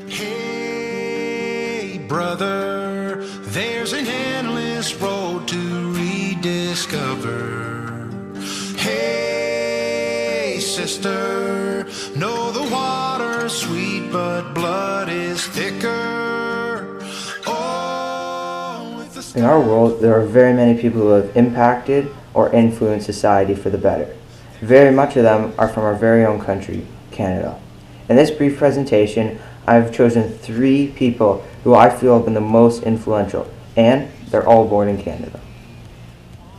Hey, brother, there's an endless road to rediscover. Hey, sister, know the water's sweet, but blood is thicker. Oh, with the In our world, there are very many people who have impacted or influenced society for the better. Very much of them are from our very own country, Canada. In this brief presentation, I've chosen 3 people who I feel have been the most influential, and they're all born in Canada.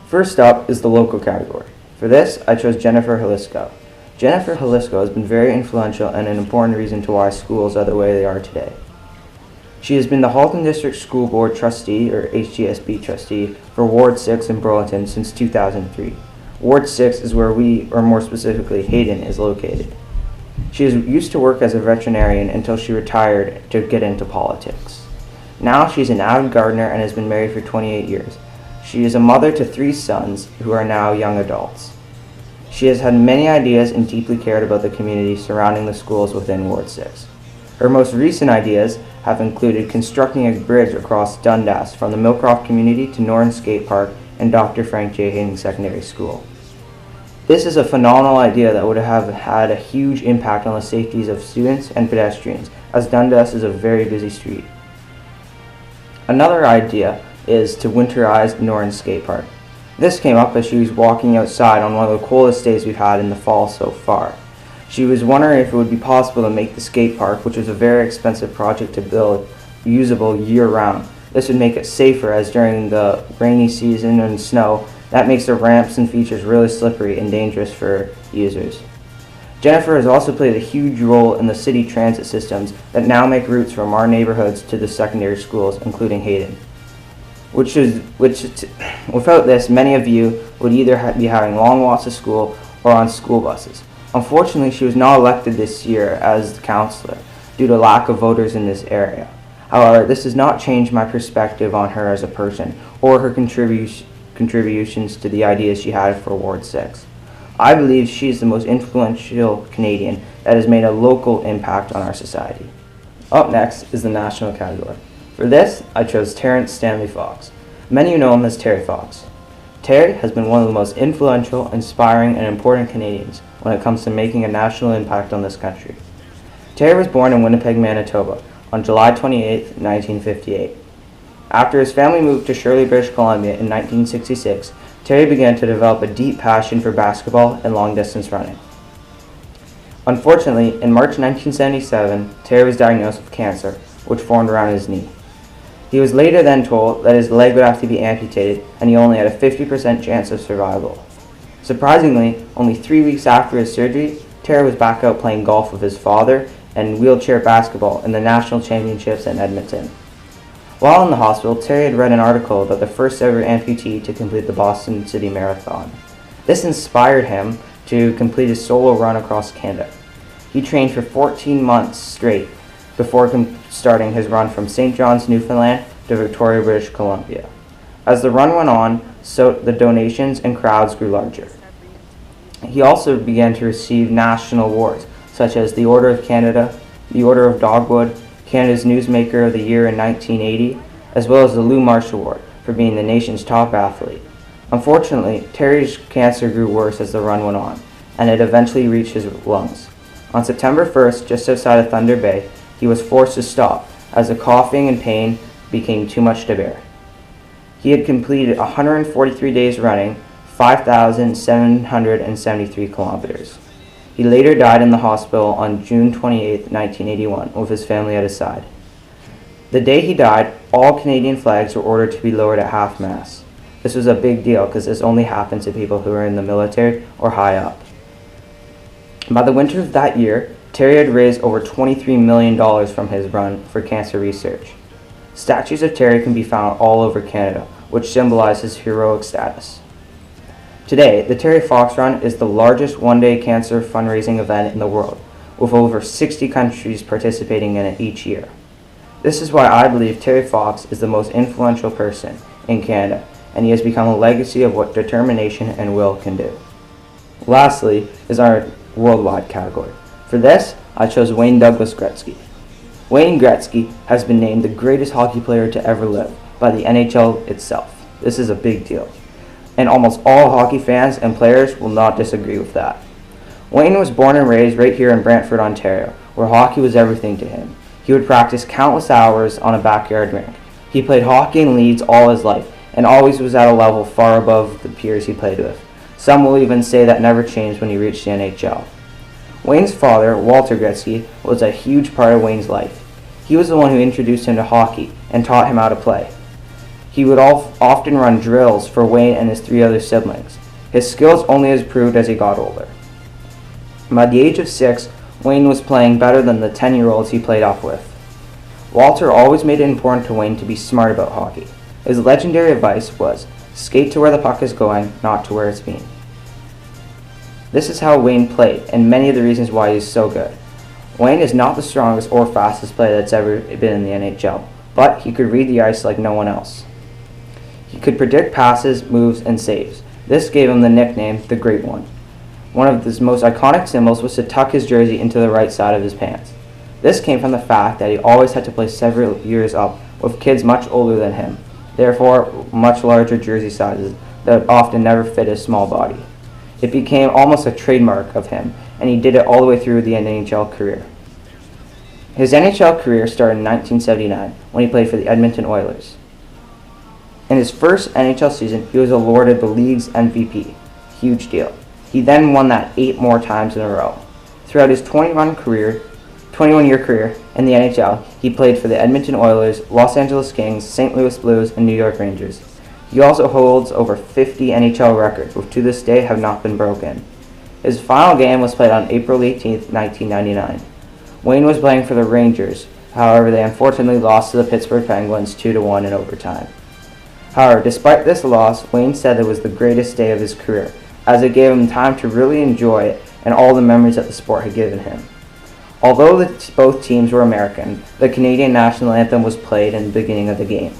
First up is the local category. For this, I chose Jennifer Halisko. Jennifer Halisko has been very influential and an important reason to why schools are the way they are today. She has been the Halton District School Board Trustee, or HDSB Trustee, for Ward 6 in Burlington since 2003. Ward 6 is where we, or more specifically Hayden, is located. She used to work as a veterinarian until she retired to get into politics. Now she's an avid gardener and has been married for 28 years. She is a mother to 3 sons who are now young adults. She has had many ideas and deeply cared about the community surrounding the schools within Ward 6. Her most recent ideas have included constructing a bridge across Dundas from the Millcroft community to Norton Skate Park and Dr. Frank J. Hayden Secondary School. This is a phenomenal idea that would have had a huge impact on the safety of students and pedestrians, as Dundas is a very busy street. Another idea is to winterize Norton Skate Park. This came up as she was walking outside on one of the coldest days we've had in the fall so far. She was wondering if it would be possible to make the skate park, which is a very expensive project to build, usable year-round. This would make it safer, as during the rainy season and snow, that makes the ramps and features really slippery and dangerous for users. Jennifer has also played a huge role in the city transit systems that now make routes from our neighborhoods to the secondary schools, including Hayden. Without this, many of you would either be having long walks to school or on school buses. Unfortunately, she was not elected this year as the councillor due to lack of voters in this area. However, this does not change my perspective on her as a person or her contributions to the ideas she had for Ward 6. I believe she is the most influential Canadian that has made a local impact on our society. Up next is the national category. For this, I chose Terrence Stanley Fox. Many know him as Terry Fox. Terry has been one of the most influential, inspiring, and important Canadians when it comes to making a national impact on this country. Terry was born in Winnipeg, Manitoba on July 28, 1958. After his family moved to Shirley, British Columbia in 1966, Terry began to develop a deep passion for basketball and long-distance running. Unfortunately, in March 1977, Terry was diagnosed with cancer, which formed around his knee. He was later then told that his leg would have to be amputated and he only had a 50% chance of survival. Surprisingly, only 3 weeks after his surgery, Terry was back out playing golf with his father and wheelchair basketball in the national championships in Edmonton. While in the hospital, Terry had read an article about the first ever amputee to complete the Boston City Marathon. This inspired him to complete his solo run across Canada. He trained for 14 months straight before starting his run from St. John's, Newfoundland to Victoria, British Columbia. As the run went on, so the donations and crowds grew larger. He also began to receive national awards, such as the Order of Canada, the Order of Dogwood, Canada's Newsmaker of the Year in 1980, as well as the Lou Marsh Award for being the nation's top athlete. Unfortunately, Terry's cancer grew worse as the run went on, and it eventually reached his lungs. On September 1st, just outside of Thunder Bay, he was forced to stop as the coughing and pain became too much to bear. He had completed 143 days running, 5,773 kilometers. He later died in the hospital on June 28, 1981, with his family at his side. The day he died, all Canadian flags were ordered to be lowered at half-mast. This was a big deal because this only happened to people who were in the military or high up. By the winter of that year, Terry had raised over $23 million from his run for cancer research. Statues of Terry can be found all over Canada, which symbolize his heroic status. Today, the Terry Fox Run is the largest one-day cancer fundraising event in the world, with over 60 countries participating in it each year. This is why I believe Terry Fox is the most influential person in Canada, and he has become a legacy of what determination and will can do. Lastly is our worldwide category. For this, I chose Wayne Douglas Gretzky. Wayne Gretzky has been named the greatest hockey player to ever live by the NHL itself. This is a big deal, and almost all hockey fans and players will not disagree with that. Wayne was born and raised right here in Brantford, Ontario, where hockey was everything to him. He would practice countless hours on a backyard rink. He played hockey in leagues all his life, and always was at a level far above the peers he played with. Some will even say that never changed when he reached the NHL. Wayne's father, Walter Gretzky, was a huge part of Wayne's life. He was the one who introduced him to hockey and taught him how to play. He would often run drills for Wayne and his 3 other siblings. His skills only improved as he got older. By the age of 6, Wayne was playing better than the 10-year-olds he played off with. Walter always made it important to Wayne to be smart about hockey. His legendary advice was, skate to where the puck is going, not to where it's being. This is how Wayne played, and many of the reasons why he's so good. Wayne is not the strongest or fastest player that's ever been in the NHL, but he could read the ice like no one else. He could predict passes, moves, and saves. This gave him the nickname, the Great One. One of his most iconic symbols was to tuck his jersey into the right side of his pants. This came from the fact that he always had to play several years up with kids much older than him, therefore much larger jersey sizes that often never fit his small body. It became almost a trademark of him, and he did it all the way through the NHL career. His NHL career started in 1979 when he played for the Edmonton Oilers. In his first NHL season, he was awarded the league's MVP. Huge deal. He then won that 8 more times in a row. Throughout his 21-year career in the NHL, he played for the Edmonton Oilers, Los Angeles Kings, St. Louis Blues, and New York Rangers. He also holds over 50 NHL records, which to this day have not been broken. His final game was played on April 18, 1999. Wayne was playing for the Rangers, however they unfortunately lost to the Pittsburgh Penguins 2-1 in overtime. However, despite this loss, Wayne said it was the greatest day of his career, as it gave him time to really enjoy it and all the memories that the sport had given him. Although both teams were American, the Canadian national anthem was played in the beginning of the game,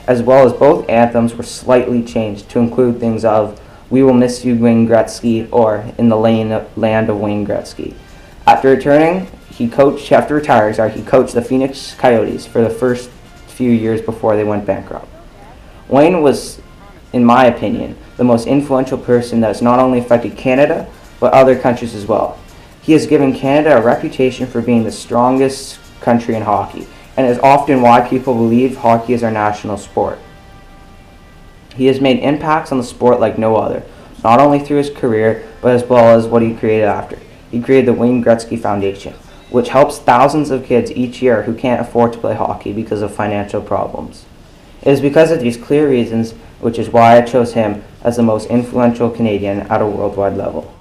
as well as both anthems were slightly changed to include things of "We Will Miss You, Wayne Gretzky" or "In the Land of Wayne Gretzky." After retiring, he coached the Phoenix Coyotes for the first few years before they went bankrupt. Wayne was, in my opinion, the most influential person that has not only affected Canada, but other countries as well. He has given Canada a reputation for being the strongest country in hockey, and is often why people believe hockey is our national sport. He has made impacts on the sport like no other, not only through his career, but as well as what he created after. He created the Wayne Gretzky Foundation, which helps thousands of kids each year who can't afford to play hockey because of financial problems. It is because of these clear reasons, which is why I chose him as the most influential Canadian at a worldwide level.